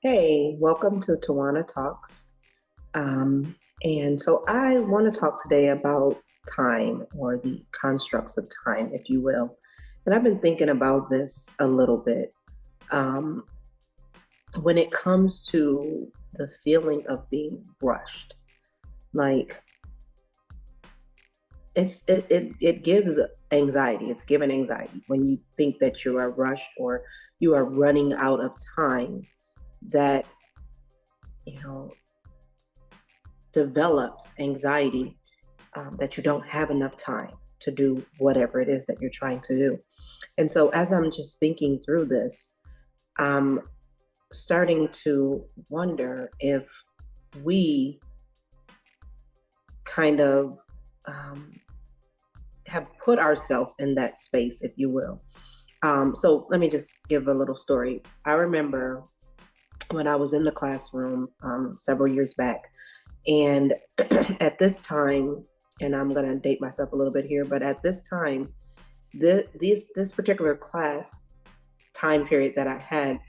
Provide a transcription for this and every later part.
Hey, welcome to Tawana Talks. And so I want to talk today about time or the constructs of time, if you will. And I've been thinking about this a little bit. Um, when it comes to the feeling of being rushed, like it gives anxiety. It's given anxiety when you think that you are rushed or you are running out of time that, you know, develops anxiety that you don't have enough time to do whatever it is that you're trying to do. And so, as I'm just thinking through this, I'm starting to wonder if we kind of um, have put ourselves in that space, if you will. So, let me just give a little story. I remember when I was in the classroom several years back, and at this time, and I'm going to date myself a little bit here, but at this time, this particular class time period that I had,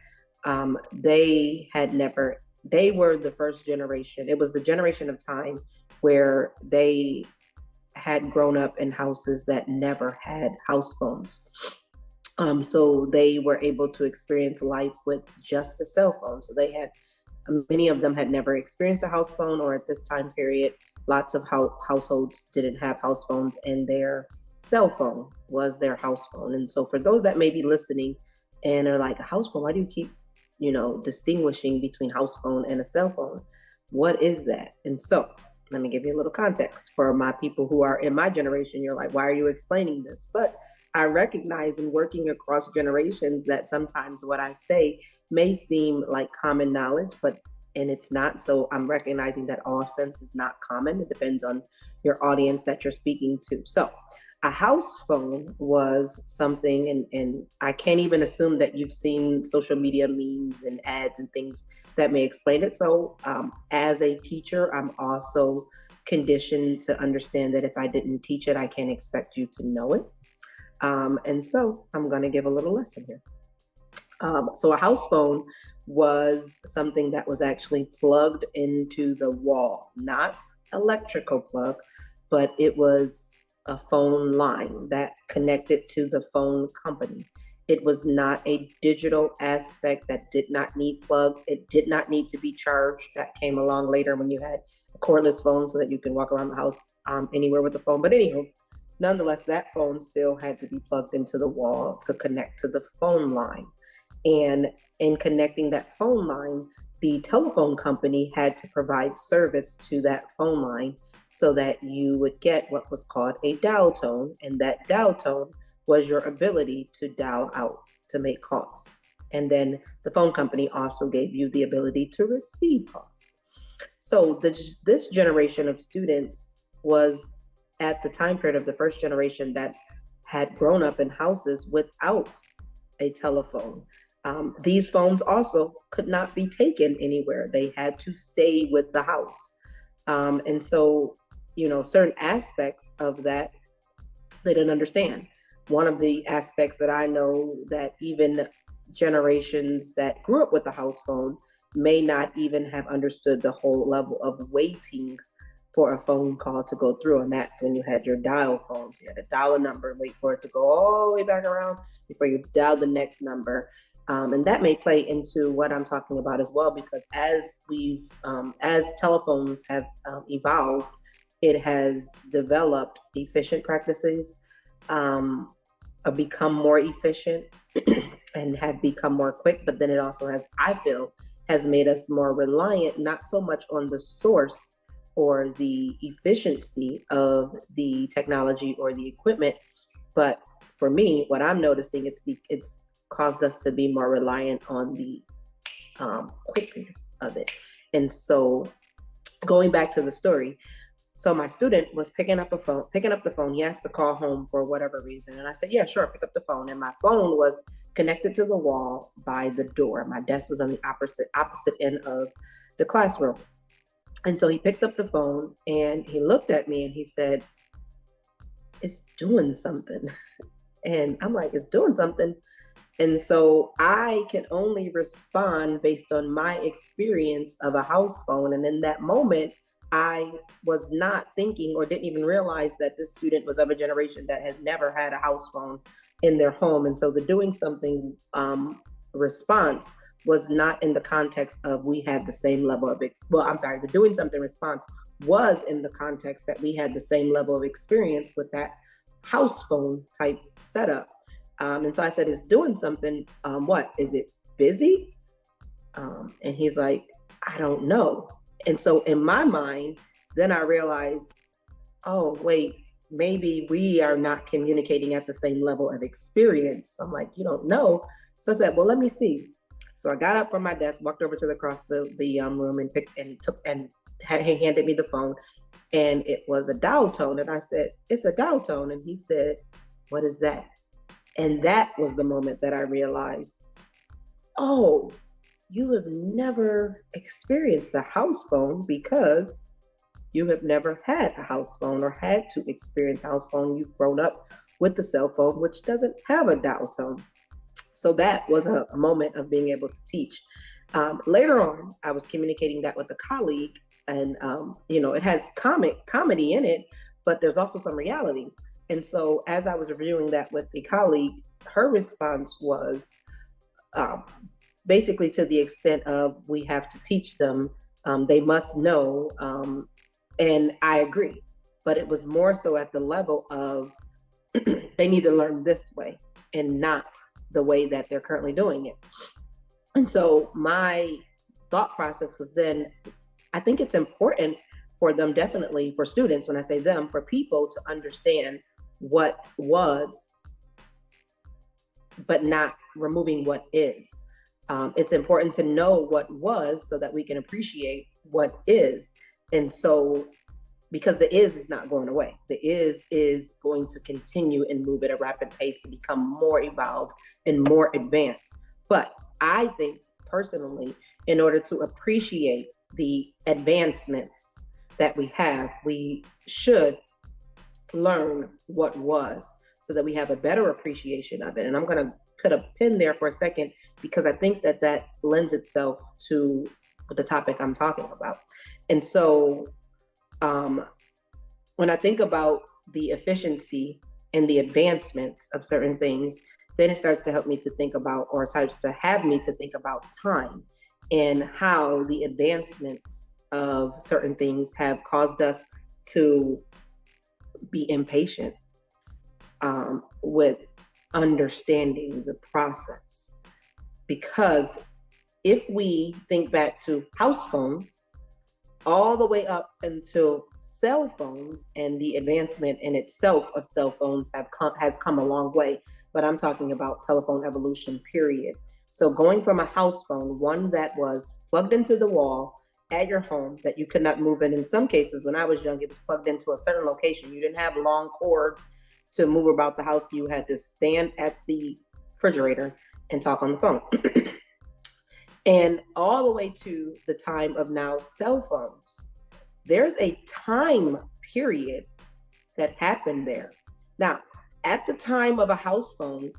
they had never, they were the first generation. It was the generation of time where they had grown up in houses that never had house phones. So they were able to experience life with just a cell phone. So they had many of them had never experienced a house phone, or at this time period, lots of households didn't have house phones, and their cell phone was their house phone. And so, for those that may be listening and are like, a house phone, why do you keep, distinguishing between house phone and a cell phone? What is that? And so, let me give you a little context for my people who are in my generation. You're like, why are you explaining this? But I recognize in working across generations that sometimes what I say may seem like common knowledge, but and it's not. So I'm recognizing that all sense is not common. It depends on your audience that you're speaking to. So a house phone was something, and I can't even assume that you've seen social media memes and ads and things that may explain it. So as a teacher, I'm also conditioned to understand that if I didn't teach it, I can't expect you to know it. And so I'm going to give a little lesson here. So a house phone was something that was actually plugged into the wall, not electrical plug, but it was a phone line that connected to the phone company. It was not a digital aspect that did not need plugs. It did not need to be charged. That came along later when you had a cordless phone so that you can walk around the house anywhere with the phone. But anywho, nonetheless, that phone still had to be plugged into the wall to connect to the phone line. And in connecting that phone line, the telephone company had to provide service to that phone line so that you would get what was called a dial tone. And that dial tone was your ability to dial out to make calls. And then the phone company also gave you the ability to receive calls. So this generation of students was at the time period of the first generation that had grown up in houses without a telephone. These phones also could not be taken anywhere. They had to stay with the house. And so, certain aspects of that they didn't understand. One of the aspects that I know that even generations that grew up with the house phone may not even have understood the whole level of waiting for a phone call to go through. And that's when you had your dial phones. You had to dial a number and wait for it to go all the way back around before you dial the next number. And that may play into what I'm talking about as well, because as telephones have evolved, it has developed efficient practices, become more efficient, and have become more quick. But then it also has, I feel, has made us more reliant, not so much on the source or the efficiency of the technology or the equipment, but for me, what I'm noticing, it's caused us to be more reliant on the quickness of it. And so, going back to the story, so my student was picking up the phone. He asked to call home for whatever reason, and I said, "Yeah, sure, pick up the phone." And my phone was connected to the wall by the door. My desk was on the opposite end of the classroom. And so he picked up the phone and he looked at me and he said, "It's doing something." And I'm like, "It's doing something? And so I can only respond based on my experience of a house phone. And in that moment, I was not thinking or didn't even realize that this student was of a generation that has never had a house phone in their home. And so the doing something response was not in the context of we had the same level of the doing something response was in the context that we had the same level of experience with that house phone type setup. And so I said, is doing something, what? Is it busy? And he's like, I don't know. And so in my mind, then I realized, oh, wait, maybe we are not communicating at the same level of experience. I'm like, you don't know. So I said, well, let me see. So I got up from my desk, walked over to across the room and he handed me the phone, and it was a dial tone. And I said, it's a dial tone. And he said, what is that? And that was the moment that I realized, oh, you have never experienced the house phone because you have never had a house phone or had to experience house phone. You've grown up with the cell phone, which doesn't have a dial tone. So that was a moment of being able to teach. Later on, I was communicating that with a colleague, and it has comedy in it, but there's also some reality. And so as I was reviewing that with a colleague, her response was basically to the extent of, we have to teach them, they must know, and I agree. But it was more so at the level of they need to learn this way and not the way that they're currently doing it. And so my thought process was then, I think it's important for them, definitely for students, when I say them, for people to understand what was, but not removing what is. It's important to know what was so that we can appreciate what is. And so, because the is not going away. The is going to continue and move at a rapid pace and become more evolved and more advanced. But I think personally, in order to appreciate the advancements that we have, we should learn what was so that we have a better appreciation of it. And I'm going to put a pin there for a second, because I think that lends itself to the topic I'm talking about. And so when I think about the efficiency and the advancements of certain things, then it starts to help me to think about, or starts to have me to think about time and how the advancements of certain things have caused us to be impatient with understanding the process. Because if we think back to house phones, all the way up until cell phones, and the advancement in itself of cell phones has come a long way, but I'm talking about telephone evolution, period. So going from a house phone, one that was plugged into the wall at your home that you could not move in some cases, when I was young, it was plugged into a certain location. You didn't have long cords to move about the house. You had to stand at the refrigerator and talk on the phone. And all the way to the time of now cell phones, there's a time period that happened there. Now, at the time of a house phone,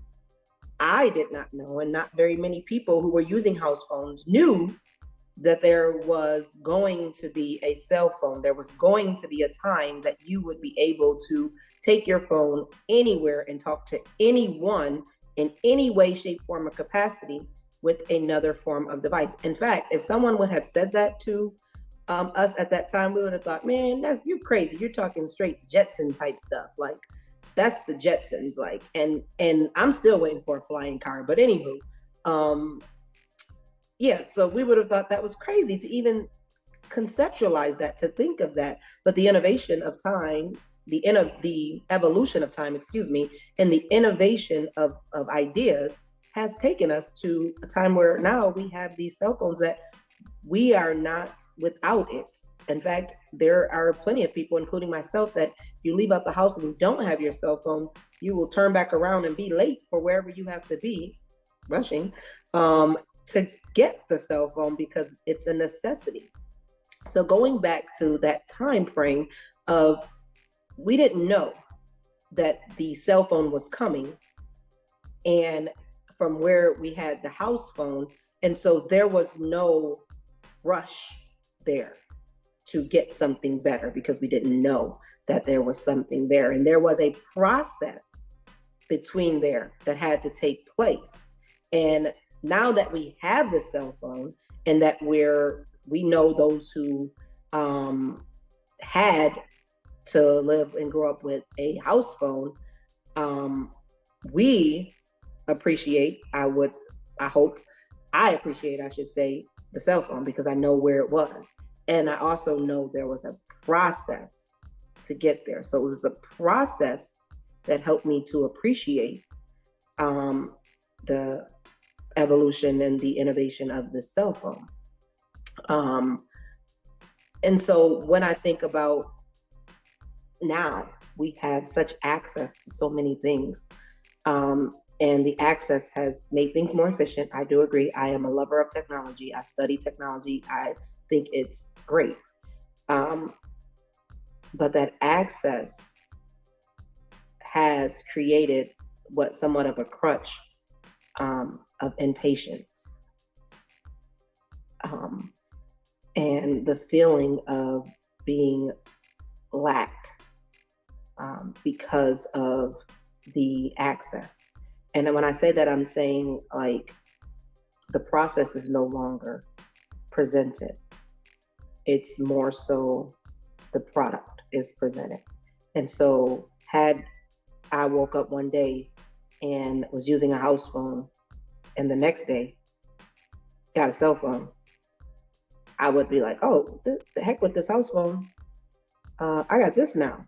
I did not know, and not very many people who were using house phones knew, that there was going to be a cell phone. There was going to be a time that you would be able to take your phone anywhere and talk to anyone in any way, shape, form, or capacity with another form of device. In fact, if someone would have said that to us at that time, we would have thought, man, you're crazy. You're talking straight Jetson type stuff. Like, that's the Jetsons. Like, and I'm still waiting for a flying car. But anywho, yeah, so we would have thought that was crazy to even conceptualize that, to think of that. But the innovation of time, the evolution of time, and the innovation of ideas has taken us to a time where now we have these cell phones that we are not without it. In fact, there are plenty of people, including myself, that if you leave out the house and you don't have your cell phone, you will turn back around and be late for wherever you have to be, rushing, to get the cell phone, because it's a necessity. So going back to that time frame of, we didn't know that the cell phone was coming, and from where we had the house phone. And so there was no rush there to get something better because we didn't know that there was something there. And there was a process between there that had to take place. And now that we have the cell phone and that we know those who had to live and grow up with a house phone, we appreciate, I should say, the cell phone because I know where it was. And I also know there was a process to get there. So it was the process that helped me to appreciate the evolution and the innovation of the cell phone. And so when I think about now, we have such access to so many things. And the access has made things more efficient. I do agree. I am a lover of technology. I study technology. I think it's great. But that access has created somewhat of a crutch of impatience. And the feeling of being lacked because of the access. And when I say that, I'm saying like the process is no longer presented. It's more so the product is presented. And so had I woke up one day and was using a house phone and the next day got a cell phone, I would be like, oh, the heck with this house phone. I got this now.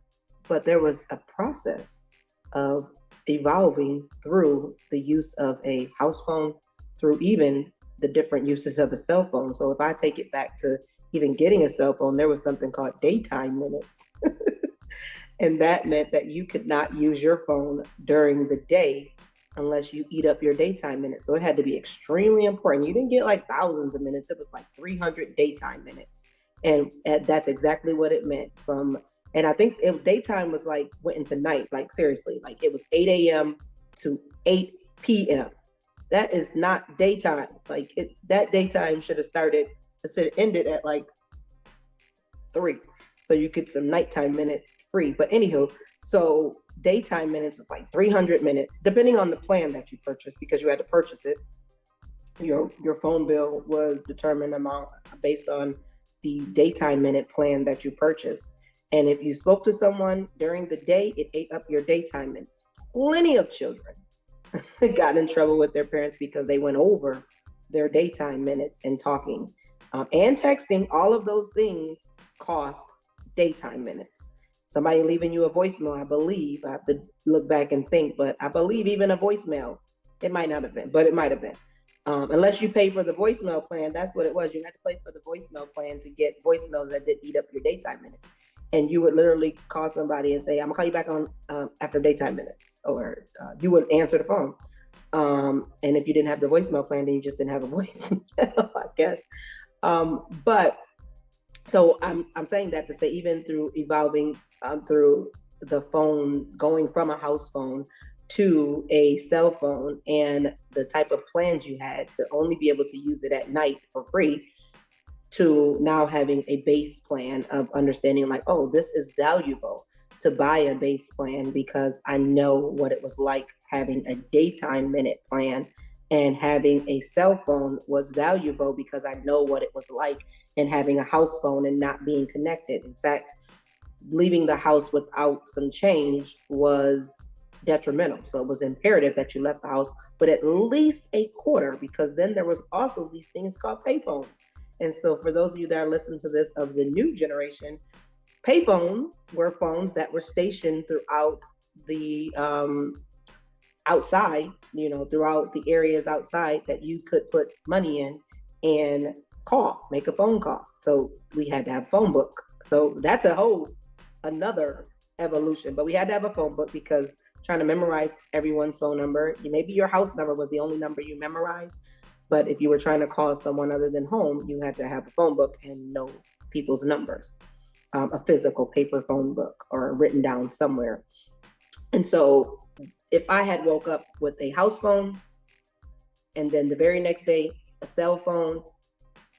But there was a process of evolving through the use of a house phone, through even the different uses of a cell phone. So if I take it back to even getting a cell phone, there was something called daytime minutes. And that meant that you could not use your phone during the day unless you eat up your daytime minutes. So it had to be extremely important. You didn't get like thousands of minutes. It was like 300 daytime minutes. And that's exactly what it meant and I think daytime was like went into night, like seriously, like it was 8 a.m. to 8 p.m. That is not daytime. Like that daytime should have ended at like 3. So you get some nighttime minutes free. But anywho, so daytime minutes was like 300 minutes, depending on the plan that you purchased, because you had to purchase it. Your phone bill was determined amount based on the daytime minute plan that you purchased. And if you spoke to someone during the day, it ate up your daytime minutes. Plenty of children got in trouble with their parents because they went over their daytime minutes and talking and texting. All of those things cost daytime minutes. Somebody leaving you a voicemail, I believe, I have to look back and think, but I believe even a voicemail, it might not have been, but it might have been. Unless you pay for the voicemail plan, that's what it was. You had to pay for the voicemail plan to get voicemails that did eat up your daytime minutes. And you would literally call somebody and say, I'm gonna call you back on after daytime minutes, or you would answer the phone. And if you didn't have the voicemail plan, then you just didn't have a voicemail, I guess. But so I'm saying that to say, even through evolving through the phone, going from a house phone to a cell phone, and the type of plans you had to only be able to use it at night for free, to now having a base plan of understanding like, oh, this is valuable to buy a base plan because I know what it was like having a daytime minute plan, and having a cell phone was valuable because I know what it was like in having a house phone and not being connected. In fact, leaving the house without some change was detrimental. So it was imperative that you left the house with at least a quarter, because then there was also these things called payphones. And so for those of you that are listening to this of the new generation, payphones were phones that were stationed throughout the outside, throughout the areas outside that you could put money in and make a phone call. So we had to have a phone book. So that's another evolution, but we had to have a phone book because trying to memorize everyone's phone number, maybe your house number was the only number you memorized. But if you were trying to call someone other than home, you had to have a phone book and know people's numbers, a physical paper phone book or written down somewhere. And so if I had woke up with a house phone, and then the very next day, a cell phone,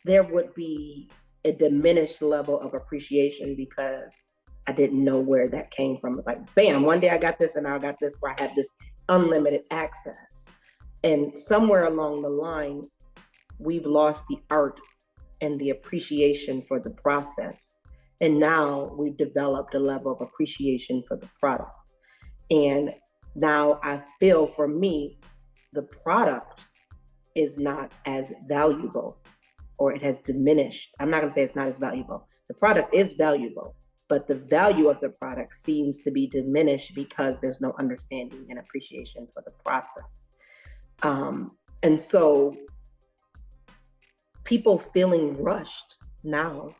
there would be a diminished level of appreciation because I didn't know where that came from. It's like, bam, one day I got this and now I got this where I have this unlimited access. And somewhere along the line, we've lost the art and the appreciation for the process. And now we've developed a level of appreciation for the product. And now I feel, for me, the product is not as valuable, or it has diminished. I'm not going to say it's not as valuable. The product is valuable, but the value of the product seems to be diminished because there's no understanding and appreciation for the process. And so people feeling rushed now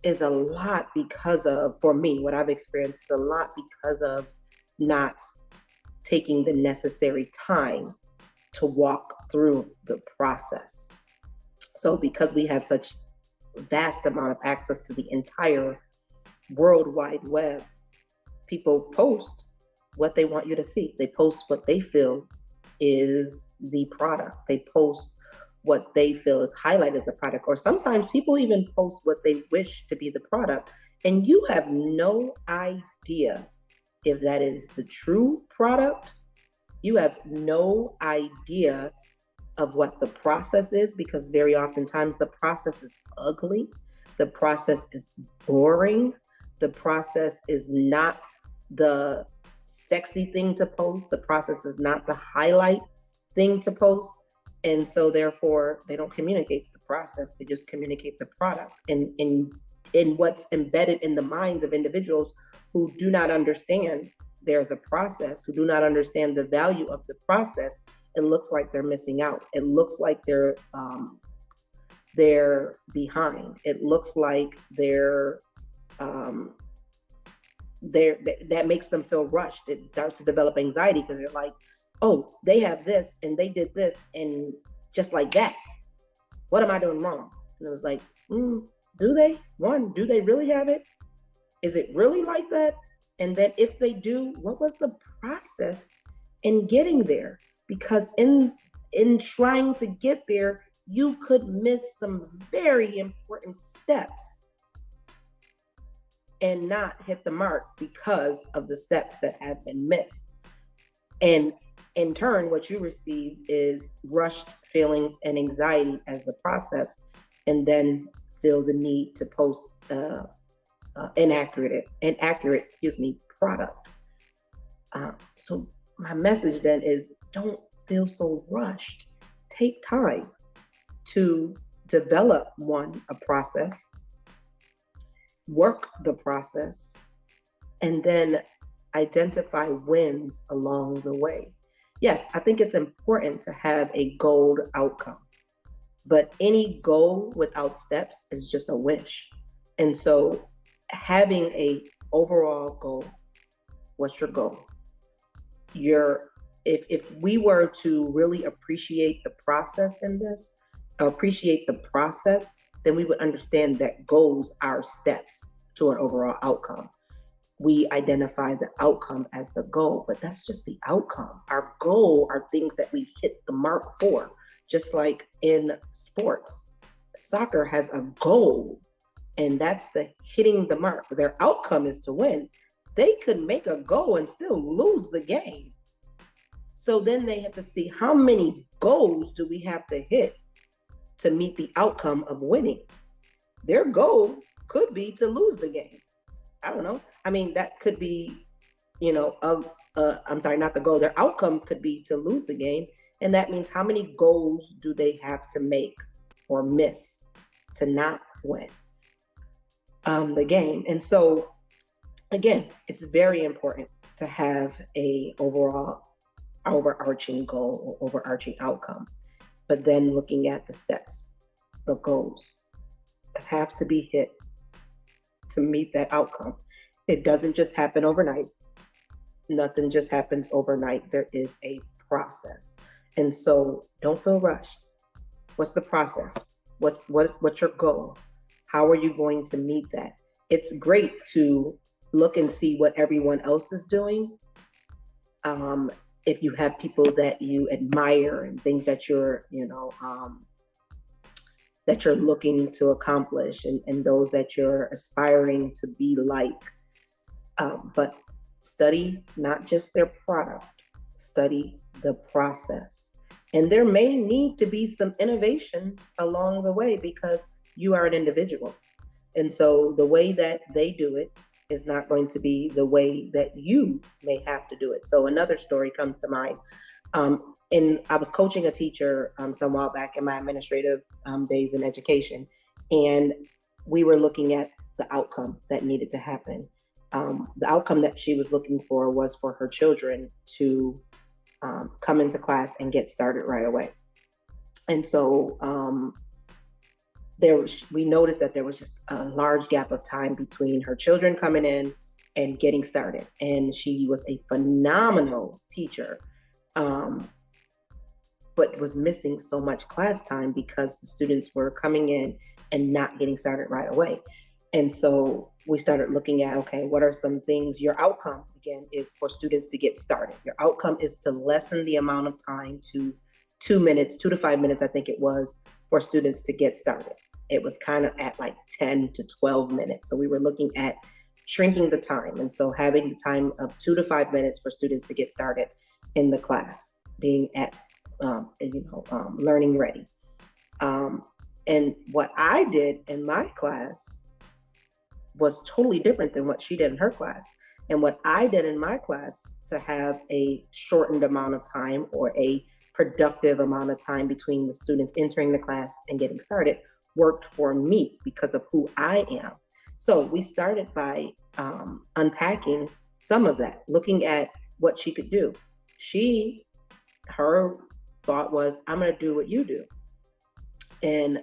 is a lot because of, for me, what I've experienced is a lot because of not taking the necessary time to walk through the process. So because we have such vast amount of access to the entire World Wide Web, people post what they want you to see. They post what they feel is the product. They post what they feel is highlighted as a product. Or sometimes people even post what they wish to be the product. And you have no idea if that is the true product. You have no idea of what the process is, because very oftentimes the process is ugly. The process is boring. The process is not the sexy thing to post. The process is not the highlight thing to post. And so therefore they don't communicate the process. They just communicate the product. And in what's embedded in the minds of individuals who do not understand there's a process, who do not understand the value of the process, it looks like they're missing out. It looks like they're behind. It looks like that makes them feel rushed. It starts to develop anxiety because they're like, oh, they have this and they did this, and just like that, what am I doing wrong? And it was like, do they? One, do they really have it? Is it really like that? And then if they do, what was the process in getting there? Because in trying to get there, you could miss some very important steps and not hit the mark because of the steps that have been missed. And in turn, what you receive is rushed feelings and anxiety as the process, and then feel the need to post inaccurate product. So my message then is, don't feel so rushed. Take time to develop a process, work the process, and then identify wins along the way. Yes, I think it's important to have a goal outcome, but any goal without steps is just a wish. And so having a overall goal, what's your goal? If we were to really appreciate the process in this, appreciate the process, then we would understand that goals are steps to an overall outcome. We identify the outcome as the goal, but that's just the outcome. Our goal are things that we hit the mark for, just like in sports. Soccer has a goal, and that's the hitting the mark. Their outcome is to win. They could make a goal and still lose the game. So then they have to see, how many goals do we have to hit to meet the outcome of winning? Their goal could be to lose the game. I don't know. I mean, that could be, I'm sorry, not the goal. Their outcome could be to lose the game. And that means, how many goals do they have to make or miss to not win the game? And so, again, it's very important to have a overarching goal or overarching outcome, but then looking at the steps, the goals have to be hit to meet that outcome. It doesn't just happen overnight. Nothing just happens overnight. There is a process. And so don't feel rushed. What's the process? What's your goal? How are you going to meet that? It's great to look and see what everyone else is doing. if you have people that you admire and things that that you're looking to accomplish, and those that you're aspiring to be like. But study not just their product, study the process. And there may need to be some innovations along the way because you are an individual. And so the way that they do it is not going to be the way that you may have to do it. So another story comes to mind. And I was coaching a teacher some while back in my administrative days in education, and we were looking at the outcome that needed to happen. The outcome that she was looking for was for her children to come into class and get started right away. And so we noticed that there was just a large gap of time between her children coming in and getting started. And she was a phenomenal teacher, but was missing so much class time because the students were coming in and not getting started right away. And so we started looking at, okay, what are some things? Your outcome, again, is for students to get started. Your outcome is to lessen the amount of time to 2 to 5 minutes, I think it was, for students to get started. It was kind of at like 10 to 12 minutes. So we were looking at shrinking the time. And so having the time of 2 to 5 minutes for students to get started in the class, being at, learning ready. And what I did in my class was totally different than what she did in her class. And what I did in my class to have a shortened amount of time or a productive amount of time between the students entering the class and getting started worked for me because of who I am. So we started by unpacking some of that, looking at what she could do. Her thought was, I'm going to do what you do. And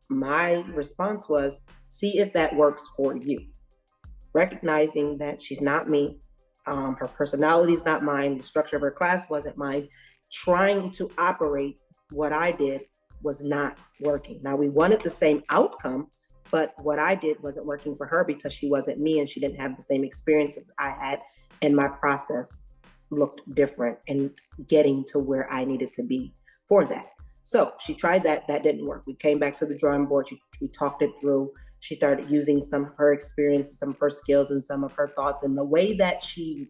my response was, see if that works for you. Recognizing that she's not me, her personality is not mine, the structure of her class wasn't mine. Trying to operate what I did was not working. Now, we wanted the same outcome, but what I did wasn't working for her because she wasn't me and she didn't have the same experiences I had, and my process looked different in getting to where I needed to be for that. So she tried that didn't work. We came back to the drawing board. We talked it through. She started using some of her experiences, some of her skills, and some of her thoughts, and the way that she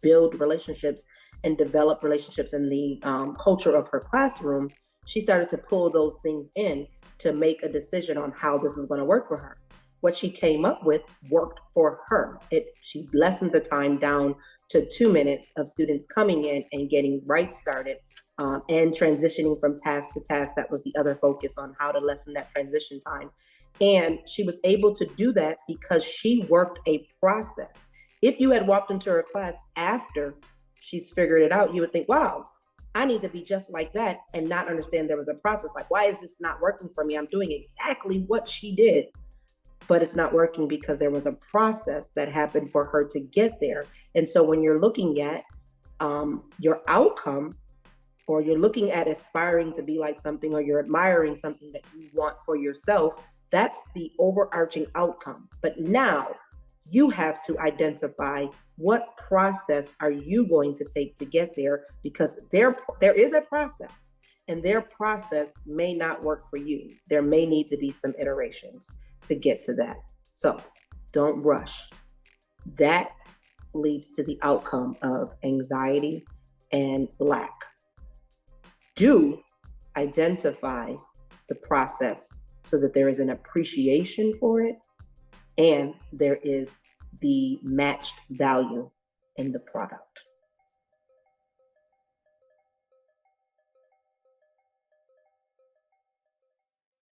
built relationships and developed relationships in the culture of her classroom. She started to pull those things in to make a decision on how this is going to work for her. What she came up with worked for her. She lessened the time down to 2 minutes of students coming in and getting right started and transitioning from task to task. That was the other focus on how to lessen that transition time. And she was able to do that because she worked a process. If you had walked into her class after she's figured it out, you would think, wow, I need to be just like that, and not understand there was a process. Like, why is this not working for me? I'm doing exactly what she did, but it's not working because there was a process that happened for her to get there. And so when you're looking at your outcome, or you're looking at aspiring to be like something, or you're admiring something that you want for yourself, that's the overarching outcome. But now you have to identify what process are you going to take to get there, because there is a process, and their process may not work for you. There may need to be some iterations to get to that. So don't rush. That leads to the outcome of anxiety and lack. Do identify the process so that there is an appreciation for it, and there is the matched value in the product.